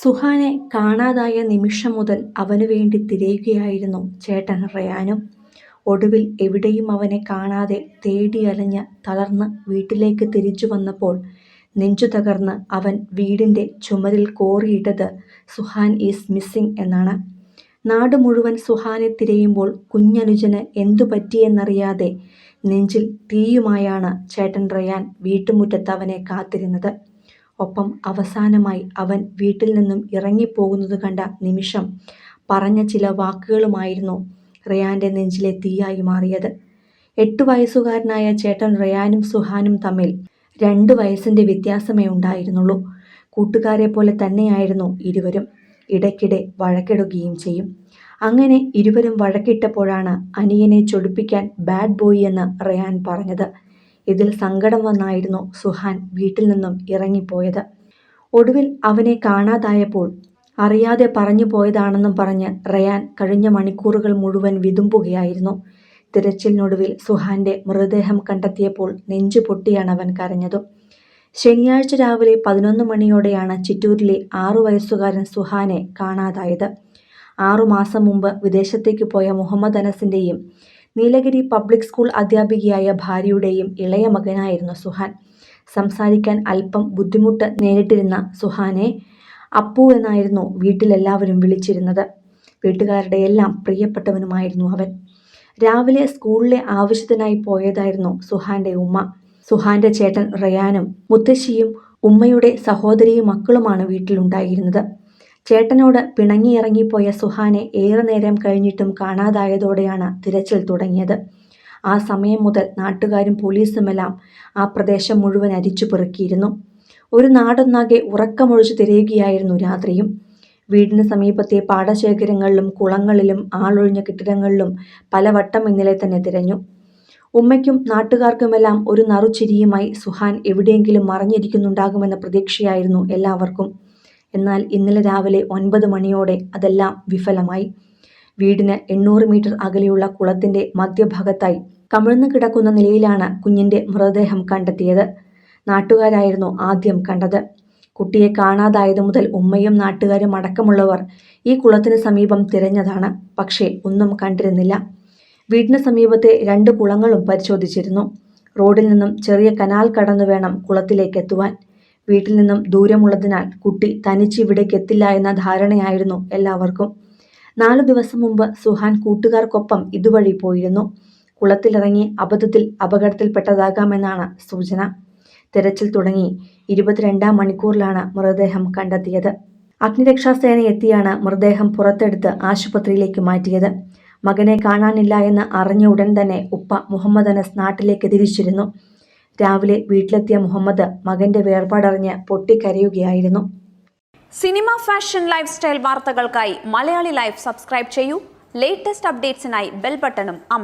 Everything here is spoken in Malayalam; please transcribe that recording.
സുഹാനെ കാണാതായ നിമിഷം മുതൽ അവനു വേണ്ടി തിരയുകയായിരുന്നു ചേട്ടൻ റയാനും. ഒടുവിൽ എവിടെയും അവനെ കാണാതെ തേടിയലഞ്ഞ് തളർന്ന് വീട്ടിലേക്ക് തിരിച്ചു വന്നപ്പോൾ നെഞ്ചു തകർന്ന് അവൻ വീടിൻ്റെ ചുമരിൽ കോറിയിട്ടത് സുഹാൻ ഈസ് മിസ്സിംഗ് എന്നാണ്. നാട് മുഴുവൻ സുഹാനെ തിരയുമ്പോൾ കുഞ്ഞനുജന് എന്തു പറ്റിയെന്നറിയാതെ നെഞ്ചിൽ തീയുമായാണ് ചേട്ടൻ റയാൻ വീട്ടുമുറ്റത്ത് അവനെ കാത്തിരുന്നത്. ഒപ്പം അവസാനമായി അവൻ വീട്ടിൽ നിന്നും ഇറങ്ങിപ്പോകുന്നത് കണ്ട നിമിഷം പറഞ്ഞ ചില വാക്കുകളുമായിരുന്നു റയാൻ്റെ നെഞ്ചിലെ തീയായി മാറിയത്. 8 വയസ്സുകാരനായ ചേട്ടൻ റയാനും സുഹാനും തമ്മിൽ 2 വയസ്സിൻ്റെ വ്യത്യാസമേ ഉണ്ടായിരുന്നുള്ളൂ. കൂട്ടുകാരെ പോലെ തന്നെയായിരുന്നു ഇരുവരും. ഇടയ്ക്കിടെ വഴക്കിടുകയും ചെയ്യും. അങ്ങനെ ഇരുവരും വഴക്കിട്ടപ്പോഴാണ് അനിയനെ ചൊടിപ്പിക്കാൻ ബാഡ് ബോയ് എന്ന് റയാൻ പറഞ്ഞത്. ഇതിൽ സങ്കടം വന്നായിരുന്നു സുഹാൻ വീട്ടിൽ നിന്നും ഇറങ്ങിപ്പോയത്. ഒടുവിൽ അവനെ കാണാതായപ്പോൾ അറിയാതെ പറഞ്ഞു പോയതാണെന്നും പറഞ്ഞ് റയാൻ കഴിഞ്ഞ മണിക്കൂറുകൾ മുഴുവൻ വിതുമ്പുകയായിരുന്നു. തിരച്ചിലിനൊടുവിൽ സുഹാന്റെ മൃതദേഹം കണ്ടെത്തിയപ്പോൾ നെഞ്ചു പൊട്ടിയാണ് അവൻ കരഞ്ഞതും. ശനിയാഴ്ച രാവിലെ 11 മണിയോടെയാണ് ചിറ്റൂരിലെ 6 വയസ്സുകാരൻ സുഹാനെ കാണാതായത്. 6 മാസം മുമ്പ് വിദേശത്തേക്ക് പോയ മുഹമ്മദ് അനസിൻ്റെയും നീലഗിരി പബ്ലിക് സ്കൂൾ അധ്യാപികയായ ഭാര്യയുടെയും ഇളയ മകനായിരുന്നു സുഹാൻ. സംസാരിക്കാൻ അല്പം ബുദ്ധിമുട്ട് നേരിട്ടിരുന്ന സുഹാനെ അപ്പു എന്നായിരുന്നു വീട്ടിലെല്ലാവരും വിളിച്ചിരുന്നത്. വീട്ടുകാരുടെ എല്ലാം പ്രിയപ്പെട്ടവനുമായിരുന്നു അവൻ. രാവിലെ സ്കൂളിലെ ആവശ്യത്തിനായി പോയതായിരുന്നു സുഹാന്റെ ഉമ്മ. സുഹാന്റെ ചേട്ടൻ റയാനും മുത്തശ്ശിയും ഉമ്മയുടെ സഹോദരിയും മക്കളുമാണ് വീട്ടിലുണ്ടായിരുന്നത്. ചേട്ടനോട് പിണങ്ങിയിറങ്ങിപ്പോയ സുഹാനെ ഏറെ നേരം കഴിഞ്ഞിട്ടും കാണാതായതോടെയാണ് തിരച്ചിൽ തുടങ്ങിയത്. ആ സമയം മുതൽ നാട്ടുകാരും പോലീസുമെല്ലാം ആ പ്രദേശം മുഴുവൻ അരിച്ചു പെറുക്കിയിരുന്നു. ഒരു നാടൊന്നാകെ ഉറക്കമൊഴിച്ചു തിരയുകയായിരുന്നു രാത്രിയും. വീടിന് സമീപത്തെ പാടശേഖരങ്ങളിലും കുളങ്ങളിലും ആളൊഴിഞ്ഞ കെട്ടിടങ്ങളിലും പലവട്ടം ഇന്നലെ തന്നെ തിരഞ്ഞു. ഉമ്മയ്ക്കും നാട്ടുകാർക്കുമെല്ലാം ഒരു നറുചിരിയുമായി സുഹാൻ എവിടെയെങ്കിലും മറഞ്ഞിരിക്കുന്നുണ്ടാകുമെന്ന പ്രതീക്ഷയായിരുന്നു എല്ലാവർക്കും. എന്നാൽ ഇന്നലെ രാവിലെ 9 മണിയോടെ അതെല്ലാം വിഫലമായി. വീടിന് 800 മീറ്റർ അകലെയുള്ള കുളത്തിൻ്റെ മധ്യഭാഗത്തായി കമിഴ്ന്നു കിടക്കുന്ന നിലയിലാണ് കുഞ്ഞിൻ്റെ മൃതദേഹം കണ്ടെത്തിയത്. നാട്ടുകാരായിരുന്നു ആദ്യം കണ്ടത്. കുട്ടിയെ കാണാതായതു മുതൽ ഉമ്മയും നാട്ടുകാരും അടക്കമുള്ളവർ ഈ കുളത്തിന് സമീപം തിരഞ്ഞതാണ്. പക്ഷേ ഒന്നും കണ്ടിരുന്നില്ല. വീടിന് സമീപത്തെ 2 കുളങ്ങളും പരിശോധിച്ചിരുന്നു. റോഡിൽ നിന്നും ചെറിയ കനാൽ കടന്നു വേണം കുളത്തിലേക്ക് എത്തുവാൻ. വീട്ടിൽ നിന്നും ദൂരമുള്ളതിനാൽ കുട്ടി തനിച്ച് ഇവിടേക്ക് എത്തില്ല എന്ന ധാരണയായിരുന്നു എല്ലാവർക്കും. 4 ദിവസം മുമ്പ് സുഹാൻ കൂട്ടുകാർക്കൊപ്പം ഇതുവഴി പോയിരുന്നു. കുളത്തിലിറങ്ങി അബദ്ധത്തിൽ അപകടത്തിൽപ്പെട്ടതാകാമെന്നാണ് സൂചന. തിരച്ചിൽ തുടങ്ങി 22-ാം മണിക്കൂറിലാണ് മൃതദേഹം കണ്ടെത്തിയത്. അഗ്നിരക്ഷാസേന എത്തിയാണ് മൃതദേഹം പുറത്തെടുത്ത് ആശുപത്രിയിലേക്ക് മാറ്റിയത്. മകനെ കാണാനില്ല എന്ന് അറിഞ്ഞ ഉടൻ തന്നെ ഉപ്പ മുഹമ്മദ് അനസ് നാട്ടിലേക്ക് തിരിച്ചിരുന്നു. രാവിലെ വീട്ടിലെത്തിയ മുഹമ്മദ് മകന്റെ വേർപാടറിഞ്ഞ് പൊട്ടിക്കരയുകയായിരുന്നു. സിനിമ, ഫാഷൻ, ലൈഫ് സ്റ്റൈൽ വാർത്തകൾക്കായി മലയാളി ലൈഫ് സബ്സ്ക്രൈബ് ചെയ്യൂ. ലേറ്റസ്റ്റ് അപ്ഡേറ്റ്സിനായി ബെൽ ബട്ടണും അമർത്തുക.